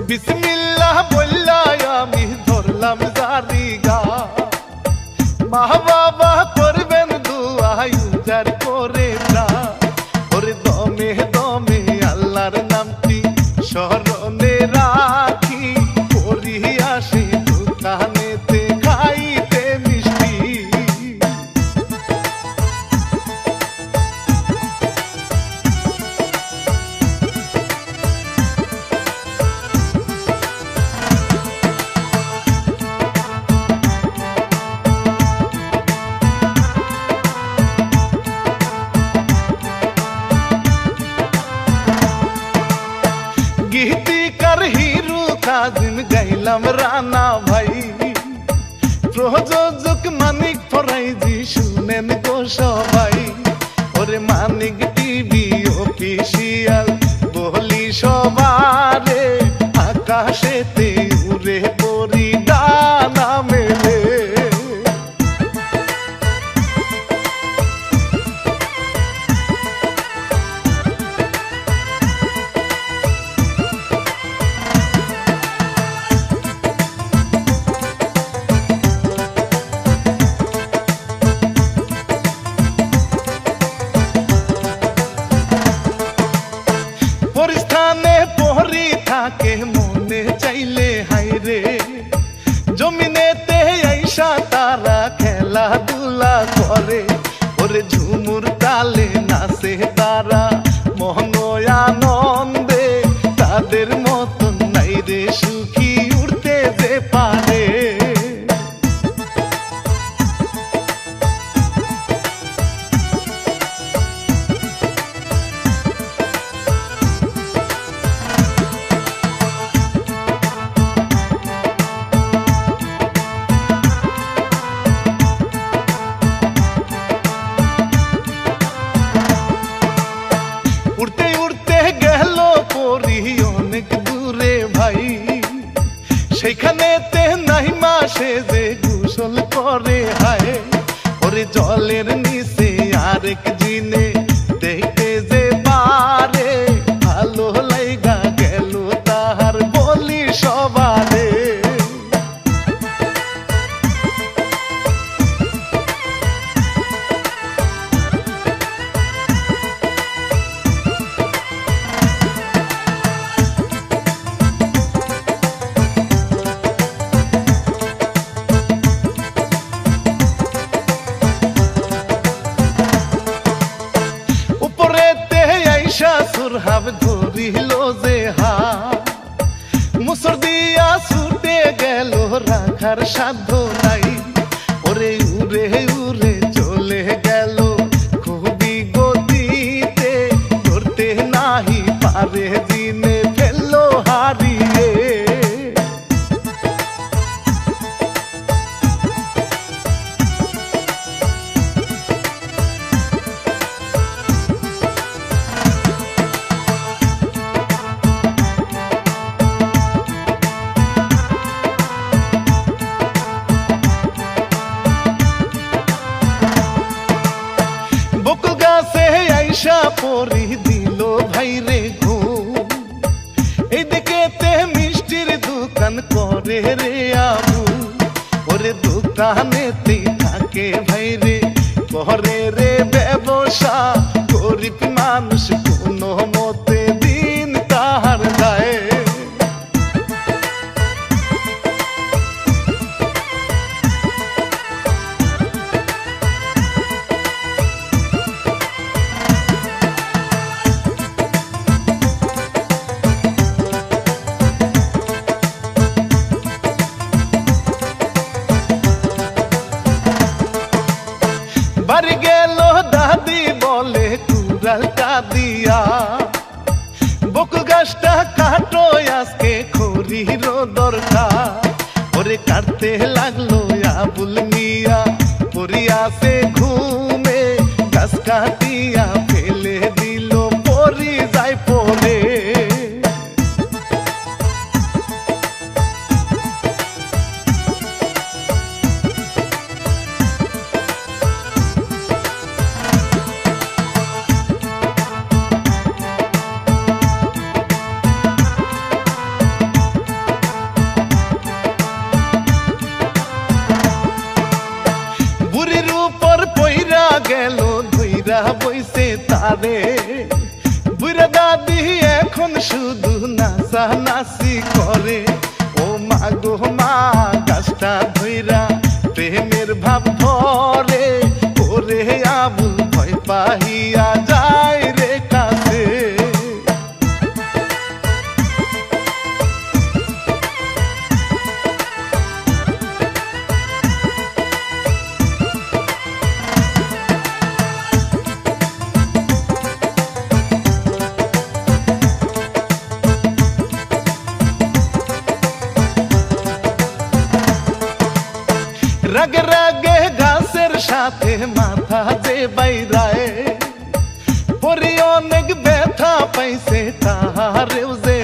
বিসমিল্লাহ বললা আমি ধরলাম জারি গা, মা বাবা করবেন দুয়া উজার করে না। ওরে দমে দমে আল্লাহর নামটি স্মরণে রাখি, পড়ি আসি দোকানেতে খাইতে মিষ্টি। গীতিকার হিরু কাজিম গাইলাম রানা ভাই, প্রযোজক মানিক ফরাইজি শুনেন গো সবাই। ওরে মানিক টিভি অফিসিয়াল বলি সবারে, আকাশেতে উড়ে পরি ডানা মেলে। পরিস্থানে পহরি থাকে মনে চাইলে হাইরে, জমিনেতে আইসা তারা খেলাধুলা করে। ওরে ঝুমুর তালে নাচে তারা মহন আনন্দে, তাদের মতন নাই রে সুখী উড়তে যে পারে। উড়তে উড়তে গেল পরি অনেক দূরে ভাই, সেখানেতে নাই মাসে যে গোসল করে হায়। ওরে জলের নিচে আরেক জিনে দেখতে যে পারে, ভালো লাইগা গেল তাহার বলি সবারে। সুরহাব ধরিল যে হাত, মুসর দিয়া ছুটে গেল রাখার সাধ্য নাই। ওরে উড়ে উড়ে চলে গেল খুবই গতিতে, ধরতে নাহি পারে দিনে ফেললো হারিয়ে। আইসা পরি দিল ভাইরে ঘুম, এইদিকে মিষ্টির দোকান করে রে আবু। ওরে দোকানেতে থাকে ভাইরে করে রে ব্যবসা, গরিব মানুষ কোনো মতে দিন তাহার যায়। বাড়ি গেল দাদি বলে কুড়ালটা দিয়া, বকুল গাছটা কাটো আজকে খড়ির দরকার। ওরে কাটতে লাগলো আবুল মিয়া পরিয়াছে ঘুমে, গাছ কাটিয়া ফেলে দিল পরি যায় পরে। তারে। বুড়া দাদি এখন শুধু নাচানাচি করে। ও মা গো মা গাছটা ধইরা প্রেমের ভাব ধরে। ওরে আবুল ভয় পাহিয়া যায় রে কাছে। রাগে রাগে গাছের সাথে মাথা যে বাইরায়। পরি অনেক ব্যথা পাইছে তাহারেও যে